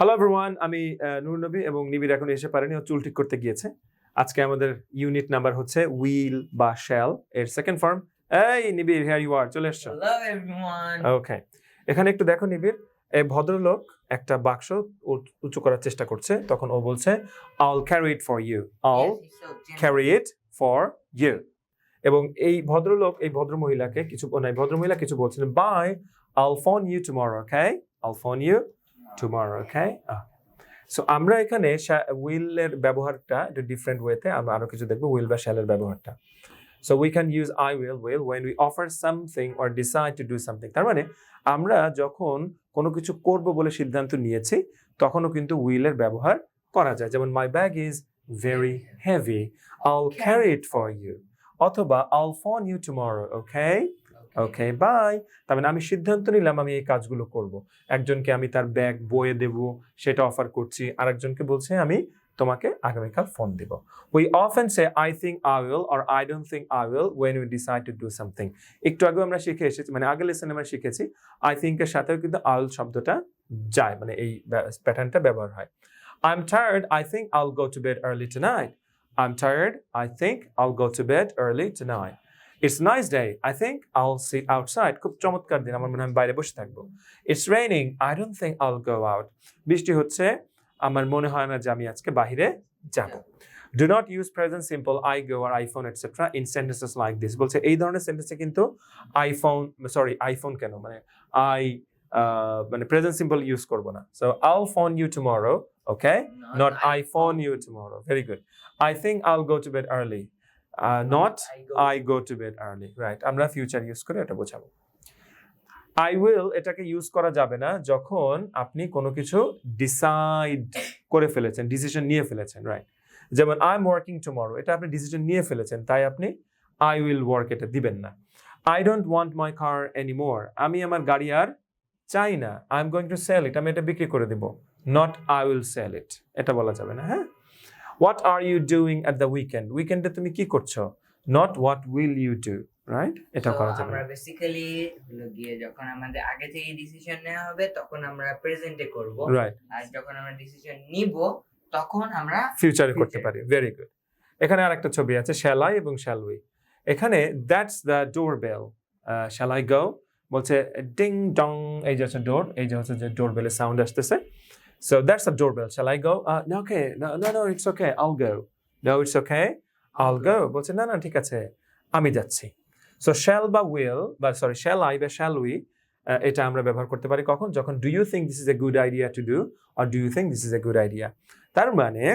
Hello everyone, আমি নুরুন নবী এবং নিবির এখন এসে পারেনি, ও চুল ঠিক করতে গিয়েছে। আজকে আমাদের ইউনিট নাম্বার হচ্ছে উইল বা শ্যাল এর সেকেন্ড ফর্ম। এই নিবির, হিয়ার ইউ আর, চলে এসছো। Hello everyone. ওকে, এখানে একটু দেখো নিবির, এই ভদ্রলোক একটা বাক্স উঁচু করার চেষ্টা করছে, তখন ও বলছে I'll carry it for you. I'll Yes, he's so generous. carry it for you. এবং এই ভদ্রলোক এই ভদ্রমহিলাকে কিছু ভদ্রমহিলা কিছু বলছেন, bye, I'll phone you tomorrow, okay? I'll phone you tomorrow, okay? So আমরা এখানে উইল এর ব্যবহারটা একটু ডিফারেন্ট ওয়েতে আমরা আরো কিছু দেখবো, উইল বা শ্যাল এর ব্যবহারটা। So we can use I will when we offer something or decide to do something. তার মানে আমরা যখন কোনো কিছু করব বলে সিদ্ধান্ত নিয়েছি তখনও কিন্তু উইল এর ব্যবহার করা যায়। যেমন my bag is very heavy, I'll carry it for you. অথবা I'll phone you tomorrow, okay? Okay bye. তার মানে আমি সিদ্ধান্ত নিলাম আমি এই কাজগুলো করব। একজনকে আমি তার ব্যাগ বয়ে দেব, সেটা অফার করছি, আরেকজনকে বলছে আমি তোমাকে আগামীকাল ফোন দেব। We often say I think I will or I don't think I will when we decide to do something. একটু আগে আমরা শিখে এসেছি, মানে আগের লেসনে আমরা শিখেছি I think এর সাথেও কিন্তু I will শব্দটা যায়, মানে এই প্যাটার্নটা ব্যবহার হয়। I'm tired, I think I'll go to bed early tonight. I'm tired, I think I'll go to bed early tonight. It's a nice day, I think I'll sit outside. খুব চমৎকার দিন, আমার মনে হয় আমি বাইরে বসে থাকবো। It's raining, I don't think I'll go out. বৃষ্টি হচ্ছে, আমার মনে হয় না যে আমি আজকে বাইরে যাব। Do not use present simple I go or iPhone etc. in sentences like this. বলছে এই ধরনের সেন্টেন্সে কিন্তু iPhone কেন, মানে মানে প্রেজেন্ট সিম্পল ইউজ করব না। So I'll phone you tomorrow, okay? Not I phone you tomorrow. Very good. I think I'll go to bed early. Not I go to bed early, right? আমরা future use করে এটা বোঝাবো। I will এটাকে use করা যাবে না যখন আপনি কোনো কিছু ডিসাইড করে ফেলেছেন, ডিসিশন নিয়ে ফেলেছেন, রাইট? যেমন I'm working tomorrow, এটা আপনি ডিসিশন নিয়ে ফেলেছেন, তাই আপনি I will work এটা দিবেন না। I don't want my car anymore, আমি আমার গাড়ি আর চাই না। I'm going to sell it, আমি এটা বিক্রি করে দেব। Not I will sell it, এটা বলা যাবে না, হ্যাঁ? What are you doing at the weekend? উইকেন্ডে তুমি কি করছো? Not what will you do, right? এটা করা যাবে। আমরা বেসিক্যালি হলো গিয়ে যখন আমাদের আগে থেকে ডিসিশন নেওয়া হবে তখন আমরা প্রেজেন্টে করব, রাইট। আর যখন আমরা ডিসিশন নিব তখন আমরা ফিউচারে করতে পারি। Very good. এখানে আরেকটা ছবি আছে, shall I এবং shall we। এখানে that's the doorbell, shall I go বলছে ডিং ডং, এই যে হচ্ছে ডোর, এই যে হচ্ছে যে ডোরবেলের সাউন্ড আসতেছে। So that's the doorbell. Shall I go? No, okay. No, it's okay. I'll go. No, it's okay. I'll go. বলছে না না ঠিক আছে, আমি যাচ্ছি। So shall বা will বা shall I বা shall we এটা আমরা ব্যবহার করতে পারি কখন? যখন do you think this is a good idea to do or do you think this is a good idea? তার মানে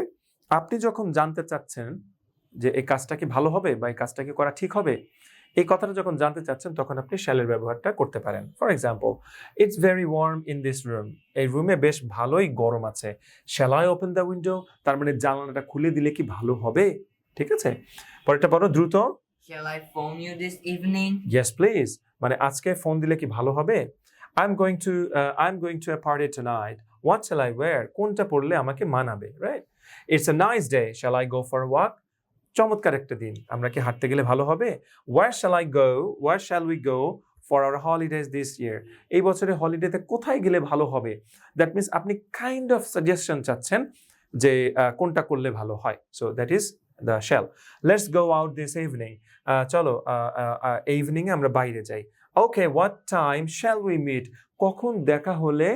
আপনি যখন জানতে চাচ্ছেন যে এই কাজটা কি ভালো হবে বা এই কাজটা কি করা ঠিক হবে, এই কথাটা যখন জানতে চাচ্ছেন তখন আপনি শ্যালের ব্যবহারটা করতে পারেন। For example, it's very warm in this room, এই রুমে বেশ ভালোই গরম আছে। Shall I open the window, তার মানে জানালাটা খুলে দিলে কি ভালো হবে? ঠিক আছে, পরেরটা বড় দ্রুত। Shall I phone you this evening? Yes please, মানে আজকে ফোন দিলে কি ভালো হবে? I'm going to a party tonight. What shall I wear? কোনটা পরলে আমাকে মানাবে, right? It's a nice day. Shall I go for a walk? চমৎকার একটা দিন, আমরা কি হাঁটতে গেলে ভালো হবে? Where shall we go for our holidays this year? এই বছরের হলিডেতে কোথায় গেলে ভালো হবে? দ্যাট মিনস আপনি কাইন্ড অফ সাজেশন চাচ্ছেন যে কোনটা করলে ভালো হয়। So that is the shall. Let's go out this evening. চলো এই ইভিনিং এ আমরা বাইরে যাই। Okay, what time shall we meet? কখন দেখা হলে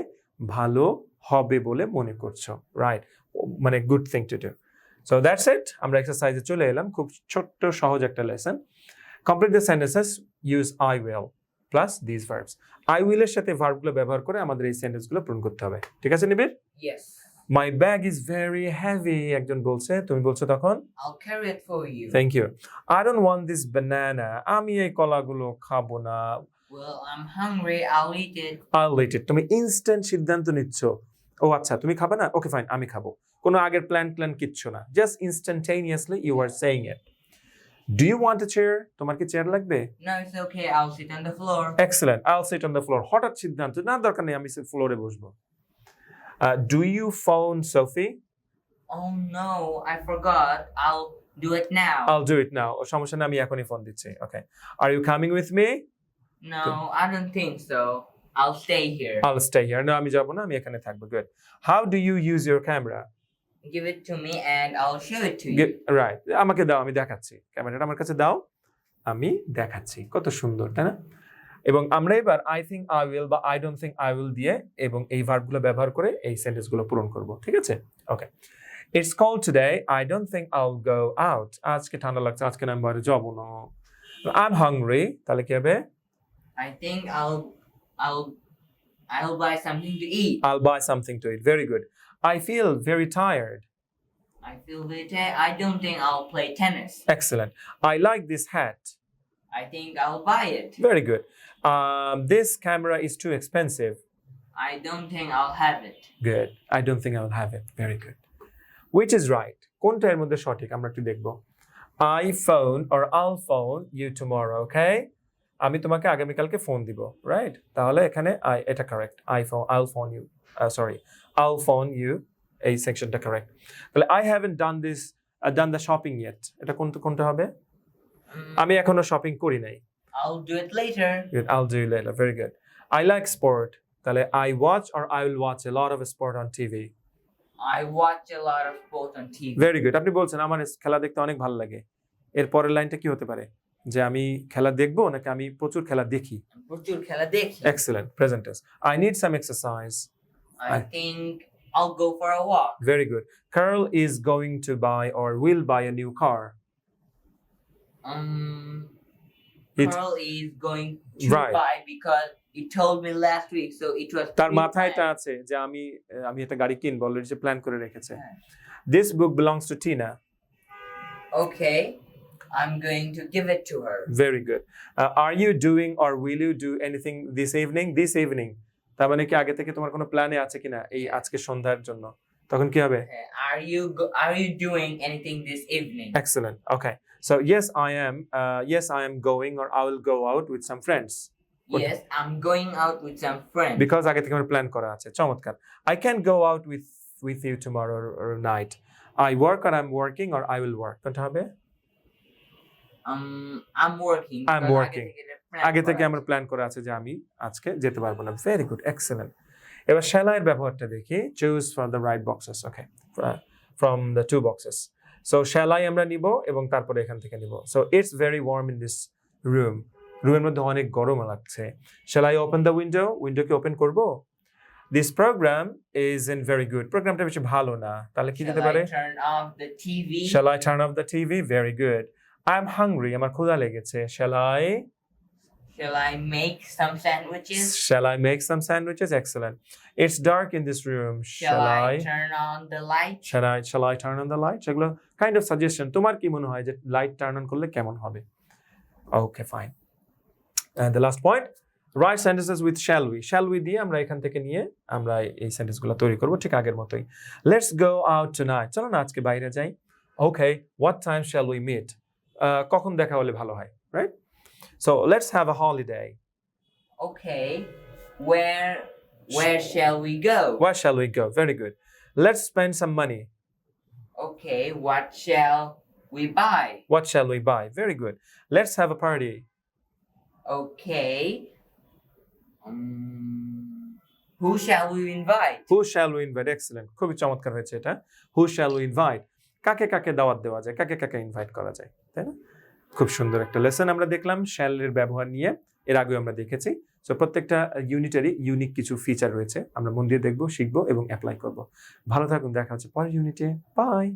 ভালো হবে বলে মনে করছো, রাইট? মানে good thing to do. So that's it. আমরা এক্সারসাইজে চলে এলাম, খুব ছোট্ট সহজ একটা lesson. Complete the sentences, use I will plus this verbs. I will এর সাথে ভার্বগুলো ব্যবহার করে আমাদের এই সেন্টেন্সগুলো পূরণ করতে হবে, ঠিক আছে Nibir? Yes. My bag is very heavy, একজন বলছে, তুমি বলছো তখন I'll carry it for you. Thank you. I don't want this banana, আমি এই কলাগুলো খাবো না। Well, I'm hungry, I'll eat it. I'll eat it. তুমি ইনস্ট্যান্ট সিদ্ধান্ত নিচ্ছ, ও আচ্ছা তুমি খাবে না, ওকে ফাইন আমি খাবো। কোনো আগের প্ল্যান কিচ্ছু না, just instantaneously you are saying it. Do you want a chair, তোমার কি চেয়ার লাগবে? No, it's okay, I'll sit on the floor. Excellent, I'll sit on the floor। হঠাৎ সিদ্ধান্ত, না দরকার নেই, আমি ফ্লোরে বসবো। Do you phone Sophie? Oh no, I forgot. I'll do it now. I'll do it now. সমস্যা নেই, আমি এখনই ফোন দিচ্ছি। Okay, are you coming with me? No, I don't think so. I'll stay here. I'll stay here. No, আমি যাব না, আমি এখানে থাকবো। Good. How do you use your camera? Give it to me and I'll show it to you. Right. আমাকে দাও, আমি দেখাচ্ছি। ক্যামেরাটা আমার কাছে দাও, আমি দেখাচ্ছি। কত সুন্দর, তাই না? এবং আমরা এবার I think I will বা I don't think I will দিয়ে এবং এই ভার্বগুলো ব্যবহার করে এই সেন্টেন্সগুলো পূরণ করব। ঠিক আছে? ওকে। It's cold today. I don't think I'll go out. আজকে ঠান্ডা লাগছে, আজকে আমি বাইরে যাব না। I'm hungry. তাহলে কি হবে? I think I'll buy something to eat. I'll buy something to eat. Very good. I feel very tired. I feel very tired. I don't think I'll play tennis. Excellent. I like this hat. I think I'll buy it. Very good. This camera is too expensive. I don't think I'll have it. Good. I don't think I'll have it. Very good. Which is right? কোনটা এর মধ্যে সঠিক আমরা একটু দেখব। I phone or I'll phone you tomorrow, okay? আমি তোমাকে আগামীকালকে ফোন দিব, রাইট? তাহলে এখানে এটা correct. I'll phone you. I'll phone you. এই সেকশনটা কারেক্ট। তাহলে I haven't done the shopping yet. এটা কোনটা হবে? আমি এখনো শপিং করি নাই। I'll do it later. Good. I'll do it later. Very good. I like sport. তাহলে I watch or I will watch a lot of sport on TV. I watch a lot of sport on TV. Very good. আপনি বলছেন আমার খেলা দেখতে অনেক ভালো লাগে। এর পরের লাইনটা কি হতে পারে? যে আমি খেলা দেখবো নাকি আমি প্রচুর খেলা দেখি? প্রচুর খেলা দেখি। Excellent. Present tense. I need some exercise. I think I'll go for a walk. Very good. Carl is going to buy or will buy a new car. Carl is going to Right. buy because he told me last week, so it was তার মাথায় এটা pre-planned. আছে যে আমি একটা গাড়ি কিনবো, already সে plan করে রেখেছে। হ্যাঁ। This book belongs to Tina. Okay, I'm going to give it to her. Very good. Are you doing or will you do anything this evening? This evening. তার মানে কি আগে থেকে তোমার কোনো প্ল্যানে আছে কিনা এই আজকে সন্ধ্যার জন্য? তখন কি হবে? Are you doing anything this evening? Excellent. Okay. So yes, I am. Yes, I am going or I will go out with some friends. Yes, I'm going out with some friends. Because আগে থেকে আমার plan করা আছে। চমৎকার। I can go out with you tomorrow or night. I work or I'm working or I will work. কোনটা হবে? I'm working. I'm because working. plan আগে থেকে করা আমার প্ল্যান করা আছে যে আমি আজকে যেতে পারবো না। Very good, excellent. এবার shall I এর ব্যবহারটা দেখি। Choose from the right boxes. Okay, from the two boxes. So shall I আমরা নিব এবং তারপরে এখান থেকে নিব। So it's very warm in this room. রুমের মধ্যে অনেক গরম লাগছে। shall I open the window? উইন্ডোকে ওপেন করব? This program isn't very good. প্রোগ্রামটা বেশি ভালো না। তাহলে কি দিতে পারে? Shall I turn off the TV? Shall I turn off the TV? Very good. I'm hungry. আমার ক্ষুধা লেগেছে। Shall I make some sandwiches? Shall I make some sandwiches? Excellent. It's dark in this room. Shall I turn on the light? Shall I turn on the light? সেগুলো kind of suggestion. তোমার কি মনে হয় যে light turn on করলে কেমন হবে? Okay, fine. And the last point, write sentences with shall we. Shall we দিয়ে আমরা এখান থেকে নিয়ে আমরা এই সেন্টেন্সগুলো তৈরি করব ঠিক আগের মতোই। Let's go out tonight. চলো না আজকে বাইরে যাই। Okay, what time shall we meet? কখন দেখা হলে ভালো হয়, right? So let's have a holiday. Okay, where shall we go? Where shall we go? Very good. Let's spend some money. Okay, what shall we buy? What shall we buy? Very good. Let's have a party. Okay. Who shall we invite? Who shall we invite? Excellent. খুবই চমৎকার হয়েছে এটা। Who shall we invite? কাকে কাকে দাওয়াত দেওয়া যায়, কাকে কাকে ইনভাইট করা যায়, তাই না? খুব সুন্দর একটা লেসন আমরা দেখলাম shall এর ব্যবহার নিয়ে। এর আগেও আমরা দেখেছি। সো প্রত্যেকটা ইউনিটেরই ইউনিক কিছু ফিচার রয়েছে, আমরা মন দিয়ে দেখবো, শিখবো এবং অ্যাপ্লাই করব। ভালো থাকুন, দেখা হচ্ছে পরের ইউনিটে। বাই।